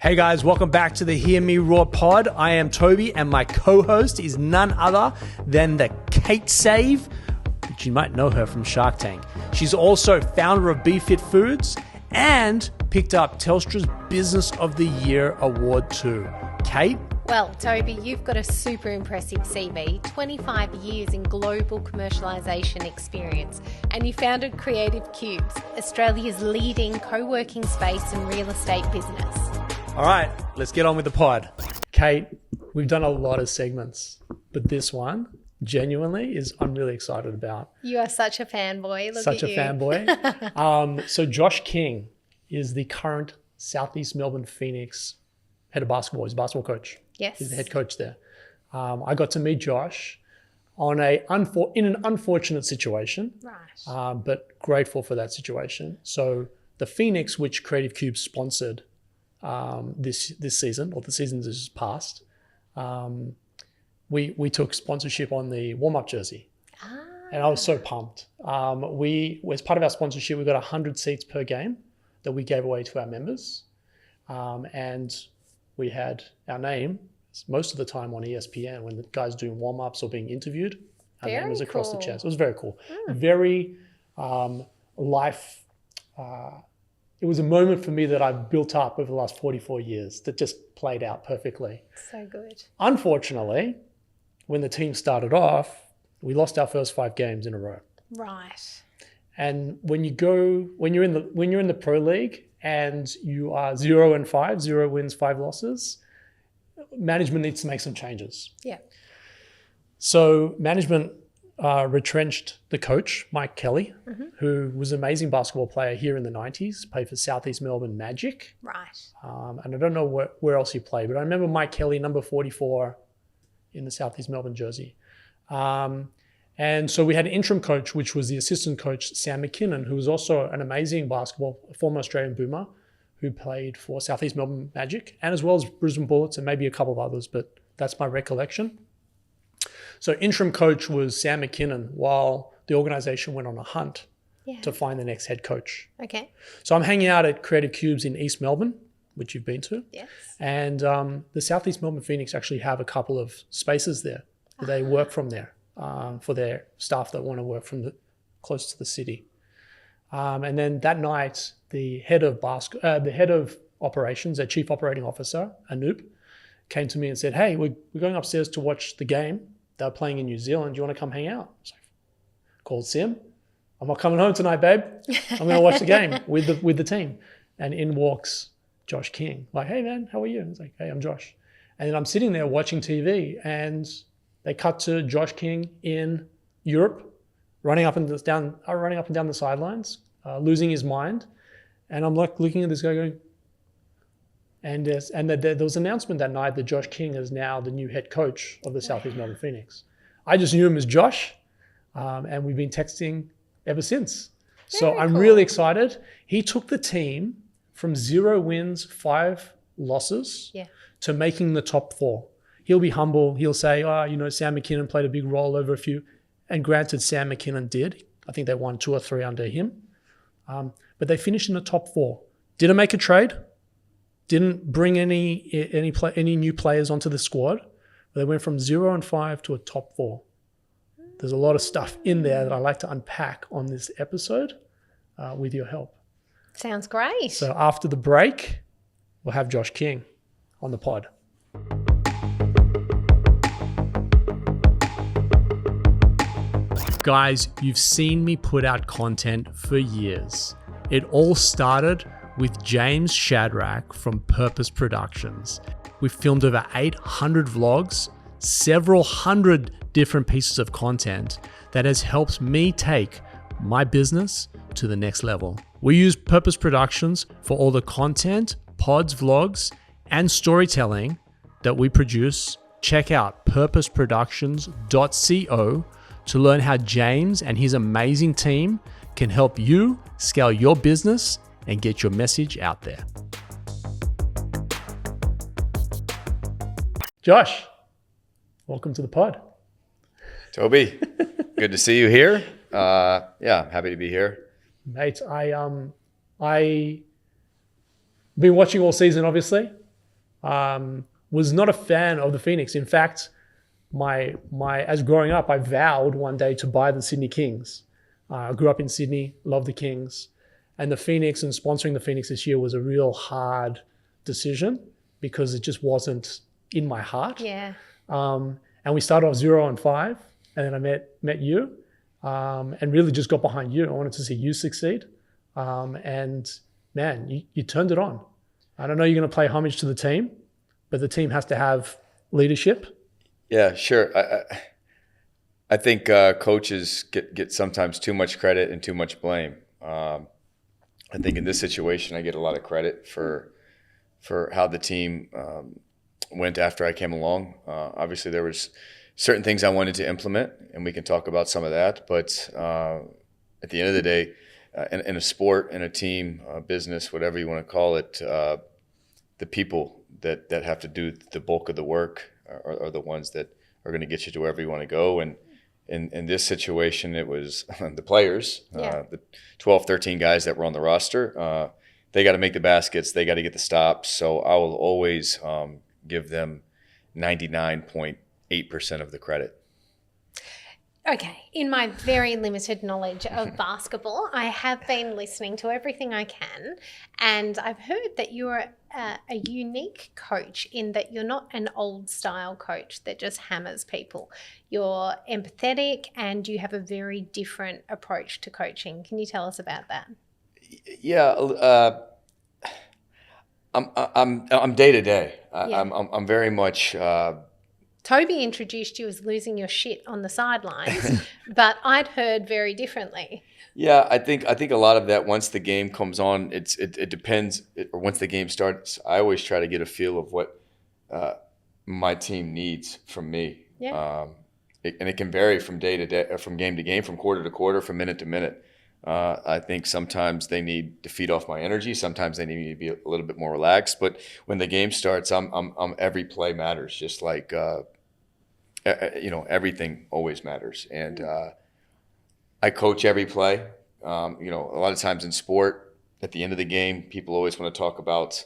Hey guys, welcome back to the Hear Me Roar pod. I am Tobi and my co-host is none other than the Kate Save, which you might know her from Shark Tank. She's also founder of BeFit Foods and picked up Telstra's Business of the Year award too. Kate? Well, Tobi, you've got a super impressive CV, 25 years in global commercialisation experience, and you founded Creative Cubes, Australia's leading co-working space and real estate business. All right, let's get on with the pod. Kate, we've done a lot of segments, but this one genuinely I'm really excited about. You are such a fanboy. Look Such at a you. fanboy. So Josh King is the current Southeast Melbourne Phoenix head of basketball. He's a basketball coach. Yes. He's the head coach there. I got to meet Josh in an unfortunate situation, Right. but grateful for that situation. So the Phoenix, which Creative Cubes sponsored this season, or the season that just passed, we took sponsorship on the warm-up jersey. And I was so pumped. As part of our sponsorship, we got 100 seats per game that we gave away to our members. And we had our name most of the time on ESPN when the guys doing warm-ups or being interviewed. Our name was across the chest. It was very cool. Very it was a moment for me that I've built up over the last 44 years that just played out perfectly. So good. Unfortunately, when the team started off, we lost our first 5 games in a row. Right. And when you're in the pro league and you are 0-5, 0 wins, 5 losses, management needs to make some changes. Yeah. So management retrenched the coach, Mike Kelly, who was an amazing basketball player here in the 90s, played for Southeast Melbourne Magic. Right. And I don't know where else he played, but I remember Mike Kelly, number 44 in the Southeast Melbourne jersey. And so we had an interim coach, which was the assistant coach, Sam McKinnon, who was also an amazing former Australian boomer, who played for Southeast Melbourne Magic, and as well as Brisbane Bullets and maybe a couple of others, but that's my recollection. So interim coach was Sam McKinnon while the organisation went on a hunt to find the next head coach. Okay. So I'm hanging out at Creative Cubes in East Melbourne, which you've been to. Yes. And the Southeast Melbourne Phoenix actually have a couple of spaces there. They work from there for their staff that want to work from close to the city. And then that night, the head of operations, their chief operating officer, Anoop, came to me and said, "Hey, we're going upstairs to watch the game. They're playing in New Zealand. Do you want to come hang out?" So I called Sim. "I'm not coming home tonight, babe. I'm going to watch the game with the team." And in walks Josh King. Like, "Hey man, how are you?" And he's like, "Hey, I'm Josh." And then I'm sitting there watching TV, and they cut to Josh King in Europe, running up and down the sidelines, losing his mind. And I'm like looking at this guy going, and there was an announcement that night that Josh King is now the new head coach of the Southeast Melbourne Phoenix. I just knew him as Josh, and we've been texting ever since. So I'm really excited. He took the team from 0 wins, 5 losses to making the top 4. He'll be humble. He'll say, Sam McKinnon played a big role over a few. And granted, Sam McKinnon did. I think they won 2 or 3 under him. But they finished in the top 4. Didn't make a trade. Didn't bring any new players onto the squad. They went from 0-5 to a top 4. There's a lot of stuff in there that I like to unpack on this episode with your help. Sounds great. So after the break, we'll have Josh King on the pod. Guys, you've seen me put out content for years. It all started with James Shadrack from Purpose Productions. We've filmed over 800 vlogs, several hundred different pieces of content that has helped me take my business to the next level. We use Purpose Productions for all the content, pods, vlogs, and storytelling that we produce. Check out purposeproductions.co to learn how James and his amazing team can help you scale your business and get your message out there. Josh, welcome to the pod. Tobi, good to see you here. I'm happy to be here. Mate, I been watching all season, obviously. was not a fan of the Phoenix. In fact, as growing up, I vowed one day to buy the Sydney Kings. I grew up in Sydney, loved the Kings, and the Phoenix, and sponsoring the Phoenix this year was a real hard decision because it just wasn't in my heart. Yeah. And we started off 0-5, and then I met you, and really just got behind you. I wanted to see you succeed, and man, you turned it on. I don't know you're going to pay homage to the team, but the team has to have leadership. Yeah, sure. I think coaches get sometimes too much credit and too much blame. I think in this situation, I get a lot of credit for how the team went after I came along. Obviously, there was certain things I wanted to implement, and we can talk about some of that. But at the end of the day, in a sport, in a team, business, whatever you want to call it, the people that have to do the bulk of the work are the ones that are going to get you to wherever you want to go. And in this situation, it was the players, the 12, 13 guys that were on the roster. They got to make the baskets. They got to get the stops. So I will always give them 99.8% of the credit. Okay, in my very limited knowledge of basketball, I have been listening to everything I can, and I've heard that you're a unique coach in that you're not an old style coach that just hammers people. You're empathetic and you have a very different approach to coaching. Can you tell us about that? Yeah, I'm day to day. I'm very much. Tobi introduced you as losing your shit on the sidelines, but I'd heard very differently. Yeah, I think a lot of that once the game comes on, it depends. Or once the game starts, I always try to get a feel of what my team needs from me. Yeah. And it can vary from day to day, from game to game, from quarter to quarter, from minute to minute. I think sometimes they need to feed off my energy. Sometimes they need me to be a little bit more relaxed. But when the game starts, I'm every play matters. Just like everything always matters. And I coach every play. A lot of times in sport, at the end of the game, people always want to talk about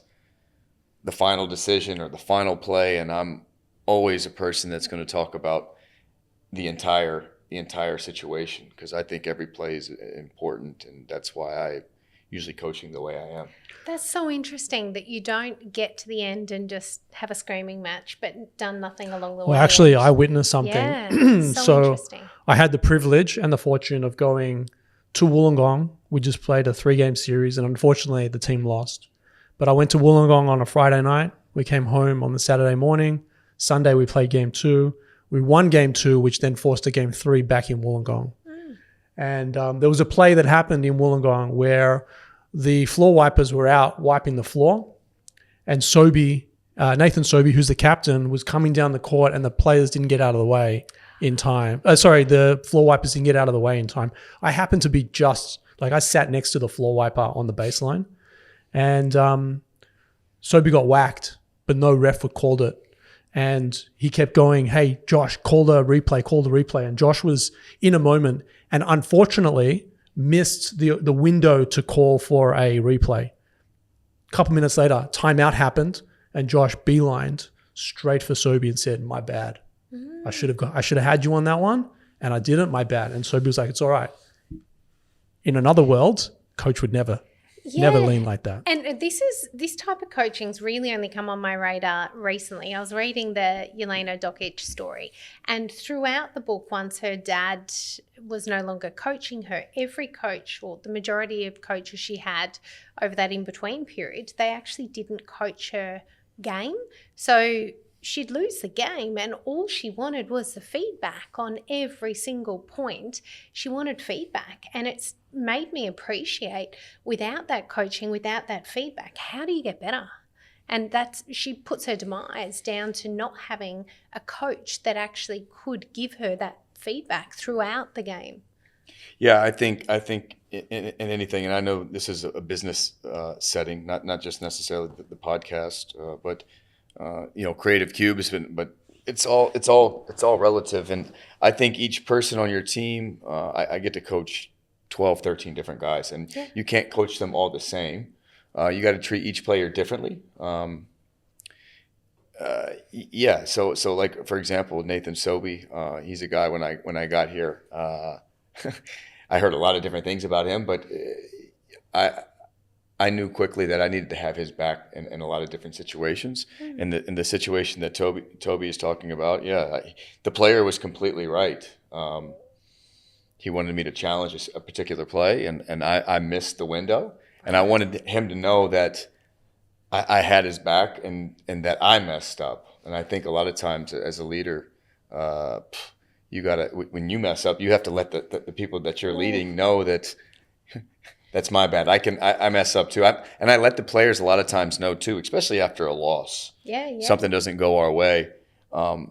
the final decision or the final play, and I'm always a person that's going to talk about the entire situation, because I think every play is important, and that's why I usually coaching the way I am. That's so interesting that you don't get to the end and just have a screaming match, but done nothing along the way. Well, actually, I witnessed something. Yeah, so interesting. I had the privilege and the fortune of going to Wollongong. We just played a 3-game series, and unfortunately, the team lost. But I went to Wollongong on a Friday night. We came home on the Saturday morning. Sunday, we played game 2. We won game 2, which then forced a game 3 back in Wollongong. And there was a play that happened in Wollongong where the floor wipers were out wiping the floor, and Nathan Sobey, who's the captain, was coming down the court, and the players didn't get out of the way in time. The floor wipers didn't get out of the way in time. I happened to be I sat next to the floor wiper on the baseline, and Sobey got whacked, but no ref called it. And he kept going, "Hey, Josh, call the replay. And Josh was in a moment and unfortunately missed the window to call for a replay. A couple minutes later, timeout happened, and Josh beelined straight for Sobey and said, "My bad. I should have had you on that one, and I didn't. My bad." And Sobey was like, "It's all right." In another world, coach would never lean like that. And this type of coaching's really only come on my radar recently. I was reading the Jelena Dokic story, and throughout the book, once her dad was no longer coaching her, every coach, or the majority of coaches she had over that in-between period, they actually didn't coach her game. So she'd lose the game, and all she wanted was the feedback on every single point. She wanted feedback, and it's made me appreciate, without that coaching, without that feedback, how do you get better? And she puts her demise down to not having a coach that actually could give her that feedback throughout the game. Yeah, I think in anything, and I know this is a business setting, not just necessarily the podcast, but Creative Cubes, but it's all relative. And I think each person on your team, I get to coach 12, 13 different guys, and you can't coach them all the same. You got to treat each player differently. Yeah. So like, for example, Nathan Sobey, he's a guy when I got here, I heard a lot of different things about him, but I knew quickly that I needed to have his back in a lot of different situations. In the situation that Toby is talking about, the player was completely right. He wanted me to challenge a particular play, and I missed the window. And I wanted him to know that I had his back and that I messed up. And I think a lot of times as a leader, you gotta, when you mess up, you have to let the people that you're leading know that that's my bad. I mess up too. And I let the players a lot of times know too, especially after a loss. Something doesn't go our way. A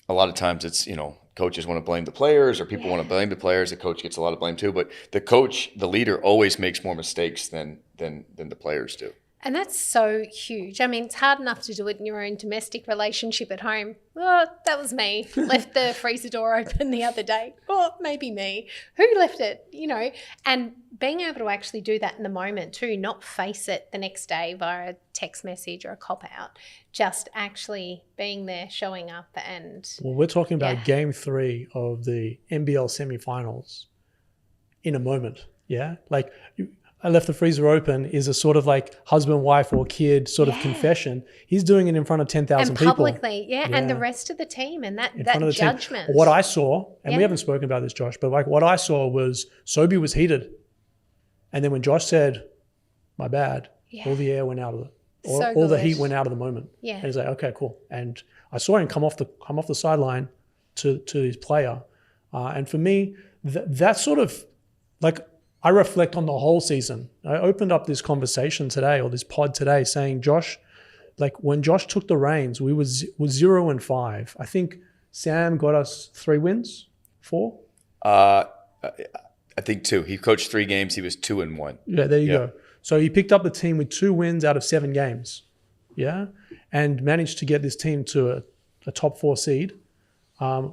lot of times it's, coaches want to blame the players, or people want to blame the players. The coach gets a lot of blame too. But the leader, always makes more mistakes than the players do. And that's so huge. I mean, it's hard enough to do it in your own domestic relationship at home. Oh, that was me. Left the freezer door open the other day. Oh, maybe me. Who left it? And being able to actually do that in the moment too, not face it the next day via a text message or a cop out, just actually being there, showing up. And well, we're talking about game 3 of the NBL semifinals in a moment. Yeah. Like, I left the freezer open is a sort of like husband, wife, or kid sort of confession. He's doing it in front of 10,000 people. And publicly, and the rest of the team, and that judgment. What I saw, and we haven't spoken about this, Josh, but like what I saw was Sobey was heated. And then when Josh said, my bad, all the air went out of it. All the heat went out of the moment. Yeah. And he's like, okay, cool. And I saw him come off the sideline to his player. And for me, that sort of like, I reflect on the whole season. I opened up this conversation today, or this pod today, saying, Josh, like when Josh took the reins, we was 0-5. I think Sam got us 3 wins, 4. I think 2. He coached 3 games. He was 2-1. Yeah, there you go. So he picked up the team with 2 wins out of 7 games. Yeah, and managed to get this team to a top 4 seed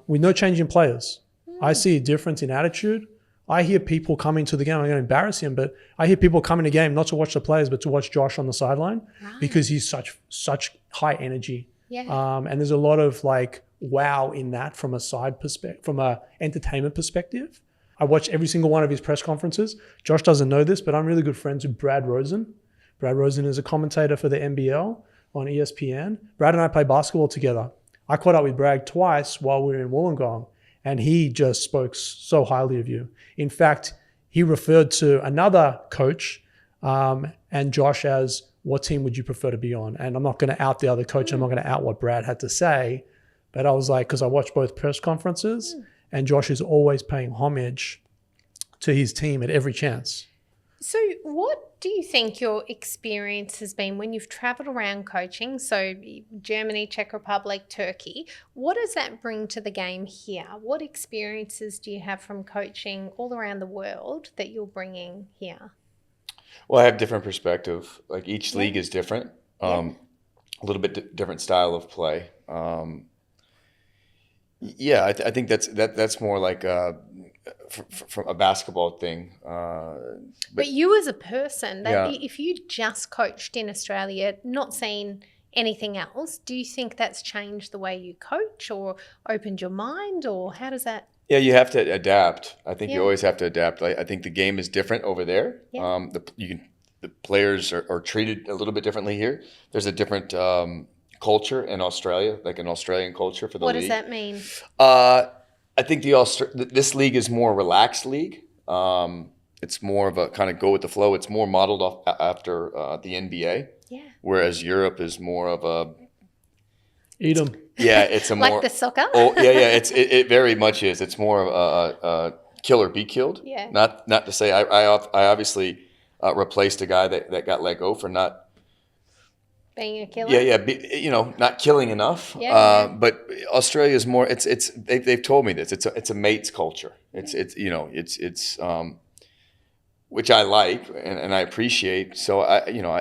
with no change in players. I see a difference in attitude. I hear people coming to the game. I'm going to embarrass him, but I hear people coming to the game not to watch the players, but to watch Josh on the sideline because he's such high energy. Yeah. And there's a lot of like wow in that from a side perspective, from a entertainment perspective. I watch every single one of his press conferences. Josh doesn't know this, but I'm really good friends with Brad Rosen. Brad Rosen is a commentator for the NBL on ESPN. Brad and I play basketball together. I caught up with Brad twice while we were in Wollongong. And he just spoke so highly of you. In fact, he referred to another coach and Josh as, what team would you prefer to be on? And I'm not going to out the other coach. I'm not going to out what Brad had to say. But I was like, because I watched both press conferences and Josh is always paying homage to his team at every chance. So what do you think your experience has been when you've travelled around coaching? So Germany, Czech Republic, Turkey. What does that bring to the game here? What experiences do you have from coaching all around the world that you're bringing here? Well, I have different perspective. Like each league is different. A little bit different style of play. I think that's more like from a basketball thing. But you as a person, if you just coached in Australia, not seen anything else, do you think that's changed the way you coach or opened your mind, or how does that? Yeah, you have to adapt. I think you always have to adapt. I think the game is different over there. Yeah. The players are treated a little bit differently here. There's a different culture in Australia, like an Australian culture for the league. What does that mean? I think this league is more relaxed league. It's more of a kind of go with the flow. It's more modeled off after the NBA. Yeah. Whereas Europe is more of a eat 'em. Yeah, it's a like more the soccer. It very much is. It's more of a kill or be killed. Yeah. Not to say I obviously replaced a guy that got let go for not being a killer. Not killing enough. But Australia is more. They've told me this. It's a mate's culture. It's which I like and I appreciate. So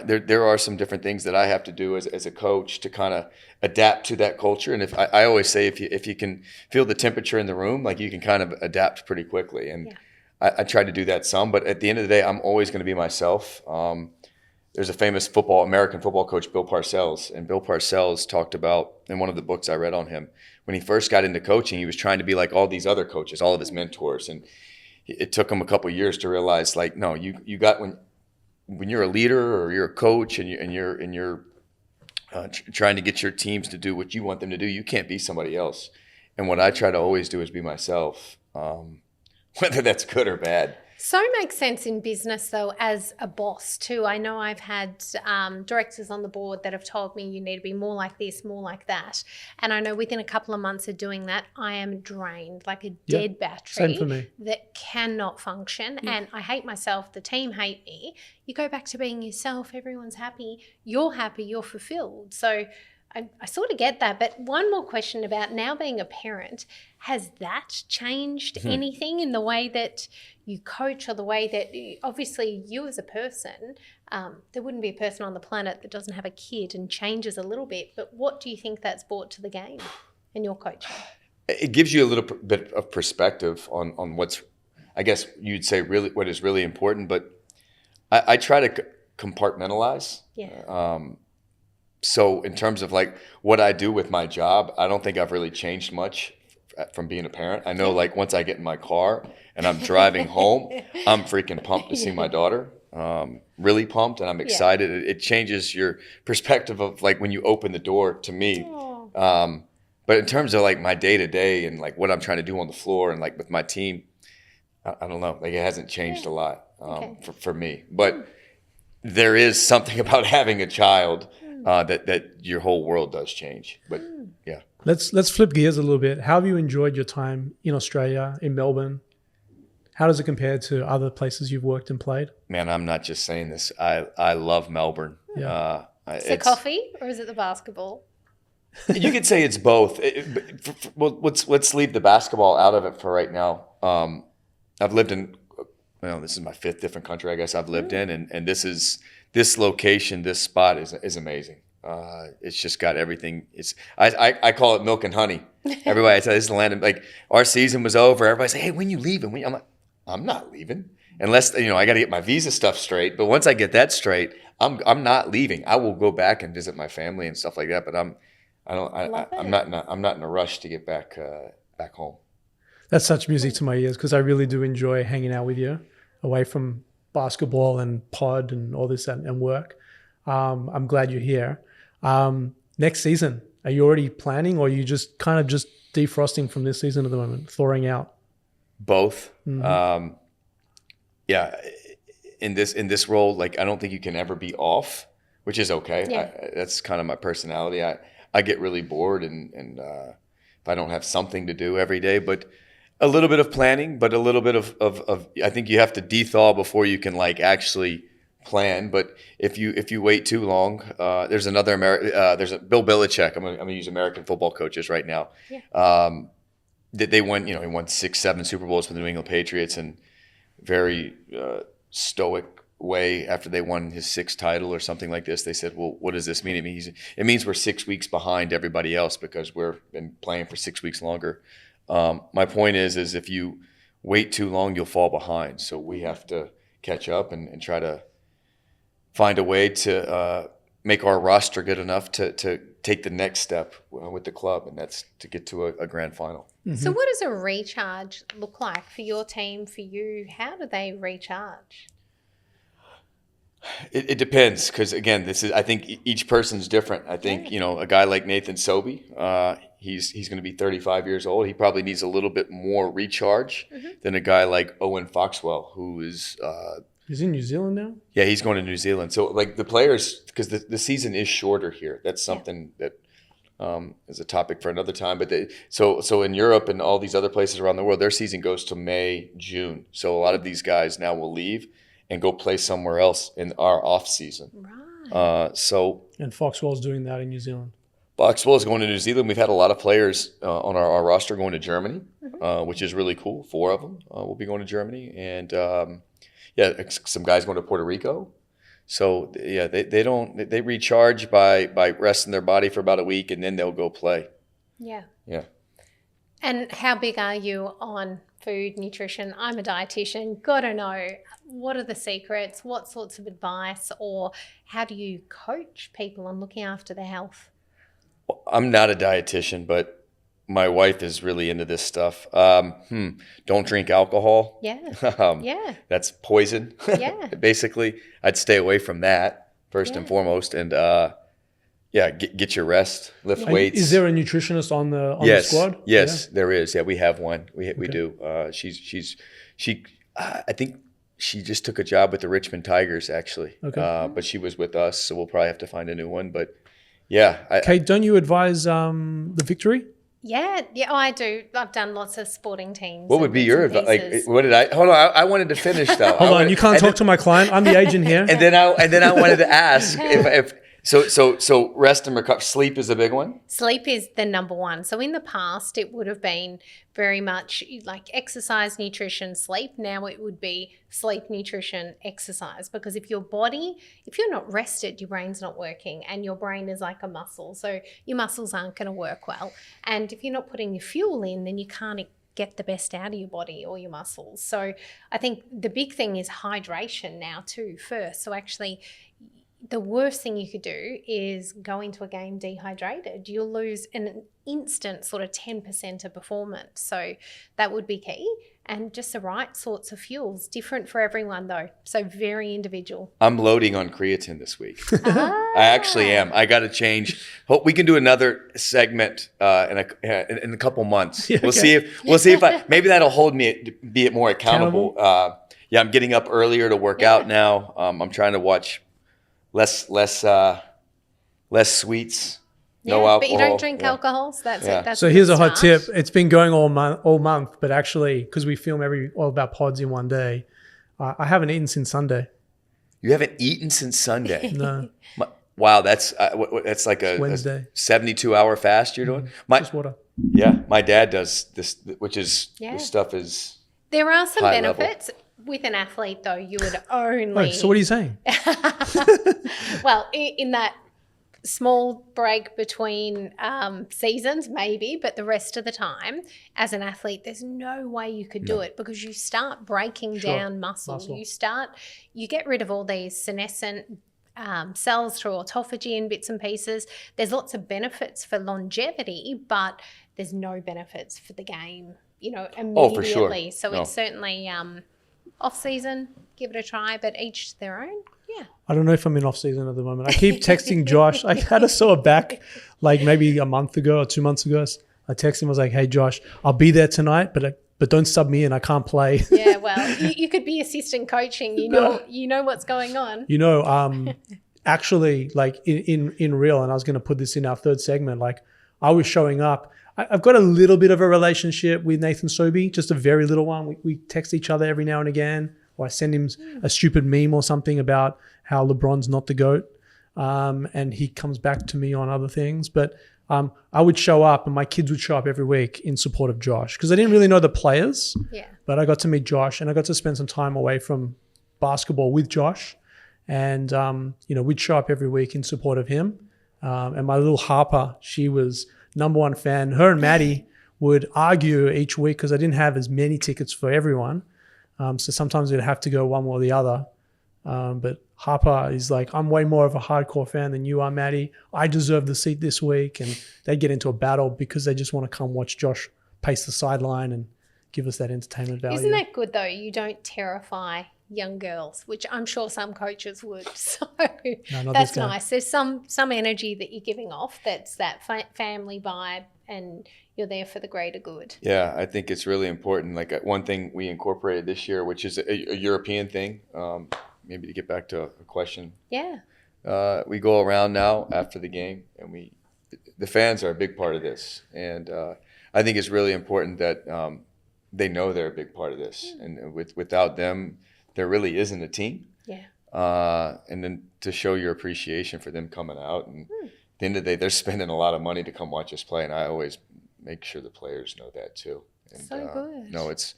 there are some different things that I have to do as a coach to kind of adapt to that culture. And if I always say if you can feel the temperature in the room, like you can kind of adapt pretty quickly. And I try to do that some. But at the end of the day, I'm always going to be myself. there's a famous American football coach, Bill Parcells, and Bill Parcells talked about in one of the books I read on him, when he first got into coaching, he was trying to be like all these other coaches, all of his mentors, and it took him a couple of years to realize, like, no, you got when you're a leader or you're a coach and you're trying to get your teams to do what you want them to do, you can't be somebody else. And what I try to always do is be myself, whether that's good or bad. So makes sense in business, though, as a boss too. I know I've had directors on the board that have told me you need to be more like this, more like that. And I know within a couple of months of doing that, I am drained, like a dead battery. Same for me. That cannot function. And I hate myself. The team hate me. You go back to being yourself. Everyone's happy. You're fulfilled. So I sort of get that. But one more question about now being a parent. Has that changed anything in the way that you coach or the way that obviously you as a person, there wouldn't be a person on the planet that doesn't have a kid and changes a little bit. But what do you think that's brought to the game in your coaching? It gives you a little bit of perspective on what's, I guess you'd say, really what is really important. But I try to compartmentalize. Yeah. So in terms of like what I do with my job, I don't think I've really changed much from being a parent. I know, like, once I get in my car and I'm driving home, I'm freaking pumped to see my daughter. Really pumped, and I'm excited. It changes your perspective of like when you open the door to me. But in terms of like my day to day and like what I'm trying to do on the floor and like with my team, I don't know. Like, it hasn't changed a lot for me. But there is something about having a child that your whole world does change. But yeah. Let's flip gears a little bit. How have you enjoyed your time in Australia, in Melbourne? How does it compare to other places you've worked and played? Man, I'm not just saying this. I love Melbourne. Yeah. Is it coffee or is it the basketball? You could say it's both. Well, let's leave the basketball out of it for right now. I've lived in, this is my 5th different country I guess I've lived in, and this location, this spot is amazing. It's just got everything. I call it milk and honey. Everybody, I tell you, this is the land of, like, our season was over. Everybody's like, hey, when you leaving? I'm like, I'm not leaving unless, I got to get my visa stuff straight. But once I get that straight, I'm not leaving. I will go back and visit my family and stuff like that. But I'm not in a rush to get back home. That's such music to my ears, because I really do enjoy hanging out with you away from basketball and pod and all this and work. I'm glad you're here. Next season, are you already planning, or are you just kind of just defrosting from this season at the moment, thawing out? Both. Mm-hmm. In this role, like, I don't think you can ever be off, which is okay. Yeah. That's kind of my personality. I get really bored and if I don't have something to do every day, but a little bit of planning, but a little bit of I think you have to de-thaw before you can like actually plan. But if you wait too long, there's another there's a Bill Belichick. I'm gonna use American football coaches right now. Yeah. They won, he won 6-7 Super Bowls for the New England Patriots, and very stoic way after they won his 6th title or something like this. They said, well, what does this mean? It means we're 6 weeks behind everybody else because we've been playing for 6 weeks longer. My point is if you wait too long, you'll fall behind. So we have to catch up and try to find a way to make our roster good enough to take the next step with the club, and that's to get to a grand final. Mm-hmm. So what does a recharge look like for your team, for you? How do they recharge? It depends, because again, I think each person's different. I think, a guy like Nathan Tobi, he's going to be 35 years old. He probably needs a little bit more recharge than a guy like Owen Foxwell, who is he's in New Zealand now? Yeah, he's going to New Zealand. So like the players, because the season is shorter here. That's something that is a topic for another time. But so in Europe and all these other places around the world, their season goes to May, June. So a lot of these guys now will leave and go play somewhere else in our off season. Right. And Foxwell's doing that in New Zealand. Foxwell is going to New Zealand. We've had a lot of players on our roster going to Germany, which is really cool. 4 of them will be going to Germany, and some guys going to Puerto Rico. So yeah, they recharge by resting their body for about a week, and then they'll go play. Yeah. Yeah. And how big are you on food, nutrition? I'm a dietitian. Gotta know, what are the secrets? What sorts of advice, or how do you coach people on looking after their health? I'm not a dietitian, but my wife is really into this stuff. Don't drink alcohol. Yeah. Yeah. That's poison. Yeah. Basically, I'd stay away from that first and foremost, and get your rest, lift weights. Is there a nutritionist on the squad? Yes, there is. Yeah, we have one. We do. I think she just took a job with the Richmond Tigers actually. Okay. But she was with us, so we'll probably have to find a new one. But yeah, Kate, don't you advise the Victory? Yeah, I do. I've done lots of sporting teams. What would be your advice? Like, what did I? Hold on, I wanted to finish though. Hold on, you can't talk to my client. I'm the agent here. And then I wanted to ask if so rest and recover. Sleep is a big one. Sleep is the number one. So in the past, it would have been very much like exercise, nutrition, sleep. Now it would be sleep, nutrition, exercise. Because if you're not rested, your brain's not working, and your brain is like a muscle. So your muscles aren't going to work well. And if you're not putting your fuel in, then you can't get the best out of your body or your muscles. So I think the big thing is hydration now too first. So actually, the worst thing you could do is go into a game dehydrated. You'll lose an instant sort of 10% of performance. So that would be key. And just the right sorts of fuels. Different for everyone though. So very individual. I'm loading on creatine this week. I actually am. I got to change. Hope we can do another segment in a couple months. Yeah, we'll see if maybe that'll hold me, be more accountable. I'm getting up earlier to work out now. I'm trying to watch less sweets, no alcohol. But you don't drink alcohol, so that's it. That's so here's a hot tip. It's been going all month, but actually, because we film all of our pods in one day, I haven't eaten since Sunday. You haven't eaten since Sunday? No. Wow, that's like a Wednesday. 72-hour fast you're doing? Just water. Yeah, my dad does this, which is this stuff is. There are some benefits. Level. With an athlete, though, you would only... Oh, so what are you saying? Well, in that small break between seasons, maybe, but the rest of the time, as an athlete, there's no way you could do it because you start breaking down muscle. You get rid of all these senescent cells through autophagy and bits and pieces. There's lots of benefits for longevity, but there's no benefits for the game, immediately. Oh, for sure. So it's certainly... off season, give it a try, but each to their own. Yeah. I don't know if I'm in off season at the moment. I keep texting Josh. I had a sore back like maybe a month ago or 2 months ago. I texted him. I was like, "Hey Josh, I'll be there tonight, but don't sub me in. I can't play." Yeah, well, you could be assistant coaching. You know what's going on. Actually, like in real, and I was going to put this in our third segment. Like I was showing up. I've got a little bit of a relationship with Nathan Sobey, just a very little one. We text each other every now and again, or I send him a stupid meme or something about how LeBron's not the GOAT, and he comes back to me on other things. But I would show up, and my kids would show up every week in support of Josh because I didn't really know the players. Yeah. But I got to meet Josh, and I got to spend some time away from basketball with Josh, and we'd show up every week in support of him. And my little Harper, she was number one fan. Her and Maddie would argue each week because I didn't have as many tickets for everyone. So sometimes we'd have to go one or the other. But Harper is like, I'm way more of a hardcore fan than you are, Maddie. I deserve the seat this week. And they get into a battle because they just want to come watch Josh pace the sideline and give us that entertainment value. Isn't that good though? You don't terrify young girls, which I'm sure some coaches would. So that's nice. There's some energy that you're giving off that's that family vibe, and you're there for the greater good. Yeah, I think it's really important. Like one thing we incorporated this year, which is a European thing, maybe to get back to a question. Yeah. We go around now after the game, and the fans are a big part of this. And I think it's really important that they know they're a big part of this. And without them, there really isn't a team. Yeah. And then to show your appreciation for them coming out. And at the end of the day, they're spending a lot of money to come watch us play. And I always make sure the players know that too. And, so good. No, it's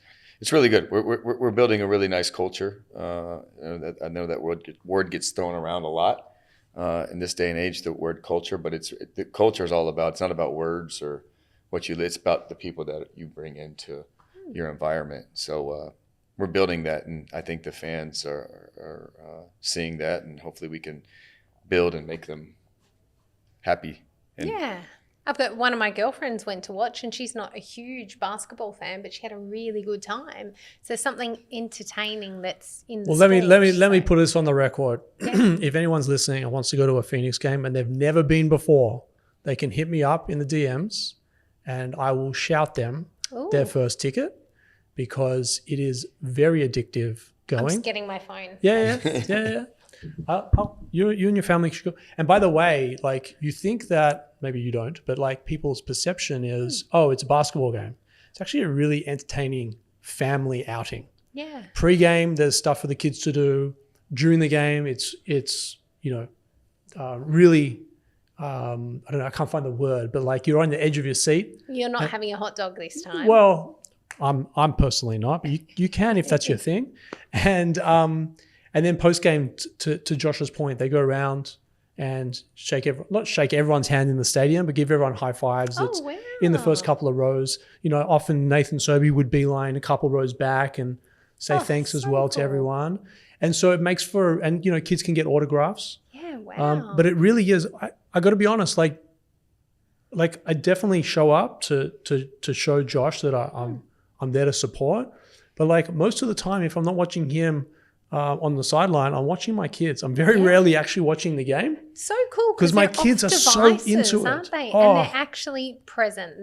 really good. We're building a really nice culture. I know that word gets thrown around a lot in this day and age, the word culture. But the culture is all about. It's not about words or it's about the people that you bring into your environment. So we're building that, and I think the fans are seeing that, and hopefully we can build and make them happy. And yeah. I've got one of my girlfriends went to watch, and she's not a huge basketball fan, but she had a really good time. So something entertaining that's in the Well, let me put this on the record. If anyone's listening and wants to go to a Phoenix game and they've never been before, they can hit me up in the DMs and I will shout them their first ticket, because it is very addictive going. I'm just getting my phone. Yeah. You and your family should go. And by the way, like, you think that, maybe you don't, but like people's perception is, oh, it's a basketball game. It's actually a really entertaining family outing. Yeah. Pre-game, there's stuff for the kids to do. During the game, it's really, I don't know, I can't find the word, but like you're on the edge of your seat. You're not having a hot dog this time. Well, I'm personally not, but you can if that's your thing. And then post game, to Josh's point, they go around and not shake everyone's hand in the stadium, but give everyone high fives. That's in the first couple of rows. You know, often Nathan Sobey would beeline a couple rows back and say thanks as well to everyone. And so it makes for, and you know, kids can get autographs. Yeah, wow. But it really is. I got to be honest. Like I definitely show up to show Josh that I'm there to support. But like most of the time, if I'm not watching him on the sideline, I'm watching my kids. I'm very rarely actually watching the game. So cool, because my kids are so into it, aren't they? And they're actually present.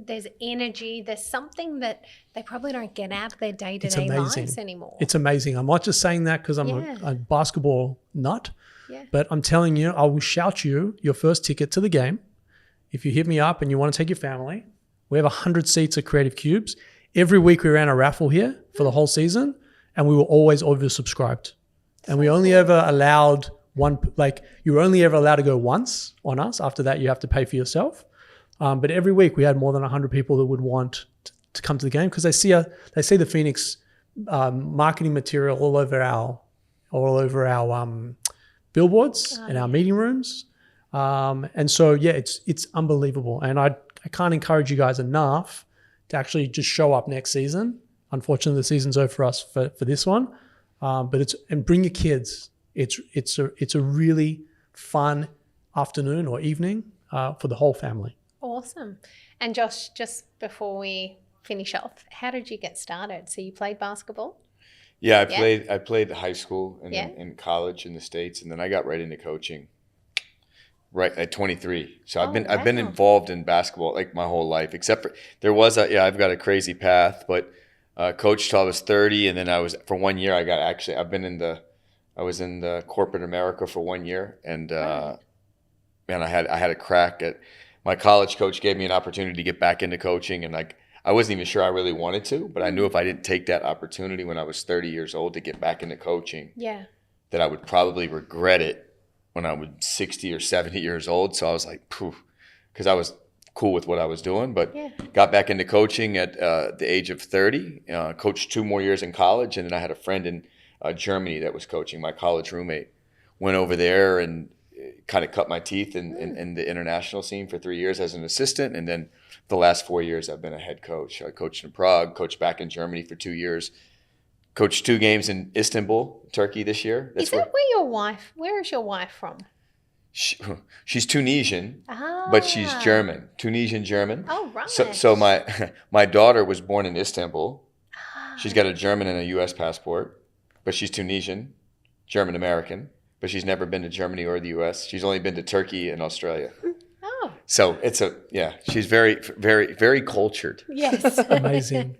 There's energy. There's something that they probably don't get out of their day-to-day lives anymore. It's amazing. I'm not just saying that because I'm a basketball nut, but I'm telling you, I will shout you your first ticket to the game. If you hit me up and you want to take your family, we have 100 seats at Creative Cubes. Every week we ran a raffle here for the whole season, and we were always oversubscribed. And we only ever allowed you were only ever allowed to go once on us. After that, you have to pay for yourself. But every week we had more than 100 people that would want to come to the game because they see the Phoenix marketing material all over our billboards and our meeting rooms. And so, it's unbelievable. And I can't encourage you guys enough to actually just show up next season. Unfortunately, the season's over for us for this one, but bring your kids. It's a really fun afternoon or evening for the whole family. Awesome. And Josh, just before we finish off, how did you get started? So you played basketball? Yeah, I played high school and then in college in the States, and then I got right into coaching right at 23. So I've been involved in basketball like my whole life, except for I've got a crazy path, but coached till I was 30, and then I was for 1 year. I was in the corporate America for 1 year, and man, I had a crack at my college coach gave me an opportunity to get back into coaching, and I wasn't even sure I really wanted to, but I knew if I didn't take that opportunity when I was 30 years old to get back into coaching, that I would probably regret it when I was 60 or 70 years old. So I was like, poof, because I was cool with what I was doing, but got back into coaching at the age of 30, coached 2 more years in college. And then I had a friend in Germany that was coaching. My college roommate went over there and kind of cut my teeth in the international scene for 3 years as an assistant. And then the last 4 years I've been a head coach. I coached in Prague, coached back in Germany for 2 years, coached 2 games in Istanbul, Turkey this year. Where is your wife from? She's Tunisian, but she's German, Tunisian German. Oh, right. So my daughter was born in Istanbul. She's got a German and a U.S. passport, but she's Tunisian, German American, but she's never been to Germany or the U.S. She's only been to Turkey and Australia. Oh. So she's very, very, very cultured. Yes. Amazing.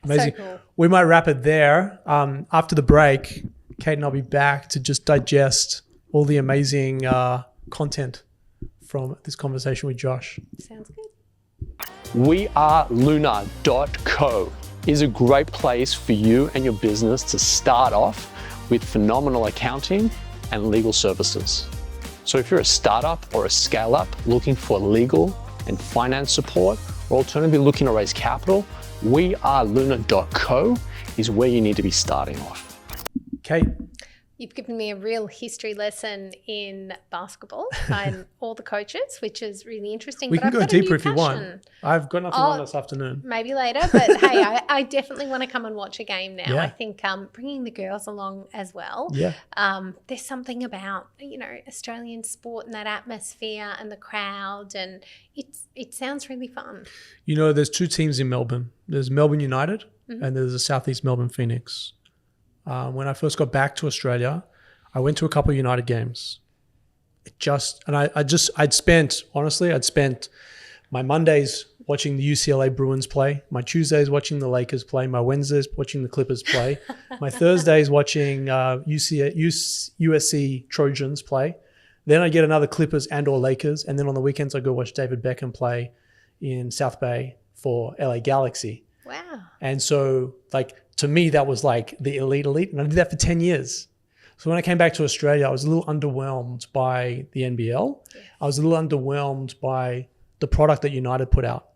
So cool. We might wrap it there. After the break, Kate and I'll be back to just digest all the amazing content from this conversation with Josh. Sounds good. weareluna.co is a great place for you and your business to start off with phenomenal accounting and legal services. So if you're a startup or a scale-up looking for legal and finance support, or alternatively looking to raise capital, weareluna.co is where you need to be starting off. Kate, You've given me a real history lesson in basketball and all the coaches, which is really interesting. We but can I've go got a new deeper if you want. passion. I've got nothing on this afternoon. Maybe later, but hey, I definitely want to come and watch a game now. Yeah. I think bringing the girls along as well. Yeah. There's something about, Australian sport and that atmosphere and the crowd, and it sounds really fun. There's two teams in Melbourne. There's Melbourne United and there's the Southeast Melbourne Phoenix. When I first got back to Australia, I went to a couple of United games. I'd spent my Mondays watching the UCLA Bruins play, my Tuesdays watching the Lakers play, my Wednesdays watching the Clippers play, my Thursdays watching USC Trojans play. Then I get another Clippers and or Lakers, and then on the weekends I go watch David Beckham play in South Bay for LA Galaxy. Wow. And so, to me, that was like the elite, and I did that for 10 years. So when I came back to Australia, I was a little underwhelmed by the NBL. Yes. I was a little underwhelmed by the product that United put out.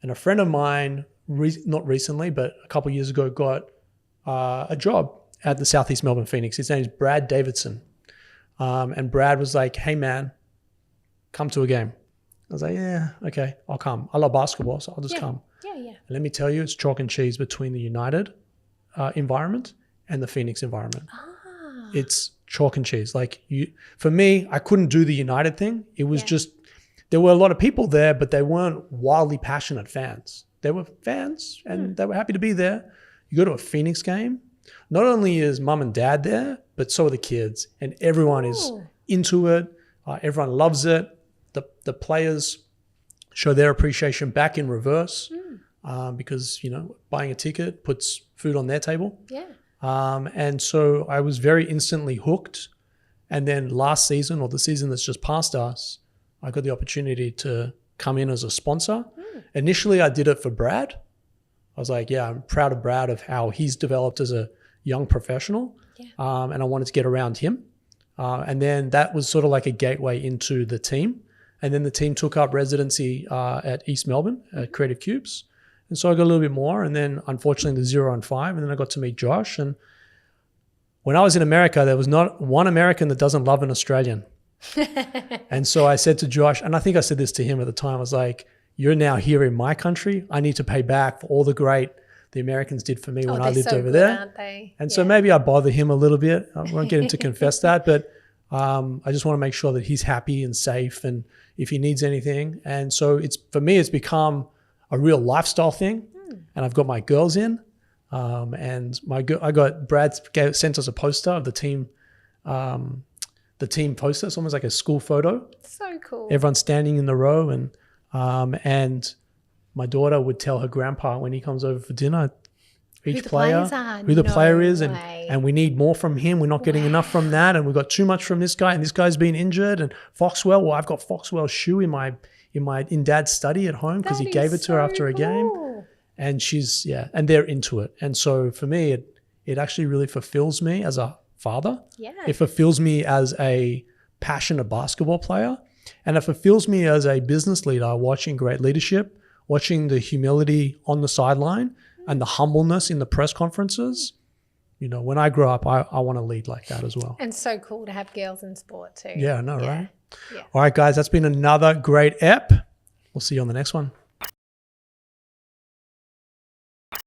And a friend of mine, not recently, but a couple of years ago, got a job at the Southeast Melbourne Phoenix. His name is Brad Davidson. And Brad was like, hey, man, come to a game. I was like, yeah, okay, I'll come. I love basketball, so I'll just come. Yeah. And let me tell you, it's chalk and cheese between the United environment and the Phoenix environment. It's chalk and cheese. For me, I couldn't do the United thing. It was just, there were a lot of people there, but they weren't wildly passionate fans. They were fans and they were happy to be there. You go to a Phoenix game, not only is mum and dad there, but so are the kids, and everyone is into it. Everyone loves it. The players show their appreciation back in reverse because, buying a ticket puts food on their table. Yeah. And so I was very instantly hooked. And then last season, or the season that's just past us, I got the opportunity to come in as a sponsor. Initially, I did it for Brad. I was like, yeah, I'm proud of Brad of how he's developed as a young professional. Yeah. And I wanted to get around him. And then that was sort of like a gateway into the team. And then the team took up residency at East Melbourne at Creative Cubes. And so I got a little bit more. And then unfortunately the 0 and 5. And then I got to meet Josh. And when I was in America, there was not one American that doesn't love an Australian. And so I said to Josh, and I think I said this to him at the time, I was like, you're now here in my country. I need to pay back for all the great the Americans did for me when I lived over there. Aren't they? And so maybe I bother him a little bit. I won't get him to confess that, but I just want to make sure that he's happy and safe and if he needs anything. And so for me, it's become a real lifestyle thing. And I've got my girls in and I got Brad sent us a poster of the team poster. It's almost like a school photo. So cool. Everyone's standing in the row and my daughter would tell her grandpa when he comes over for dinner, who the player is, and we need more from him. We're not getting enough from that, and we've got too much from this guy, and this guy's been injured. And Foxwell, well, I've got Foxwell's shoe in Dad's study at home because he gave it to her after a game, and and they're into it. And so for me, it actually really fulfills me as a father. Yeah, it fulfills me as a passionate basketball player, and it fulfills me as a business leader, watching great leadership, watching the humility on the sideline and the humbleness in the press conferences. When I grow up, I want to lead like that as well. And so cool to have girls in sport too. Yeah, I know, right? Yeah. All right, guys, that's been another great ep. We'll see you on the next one.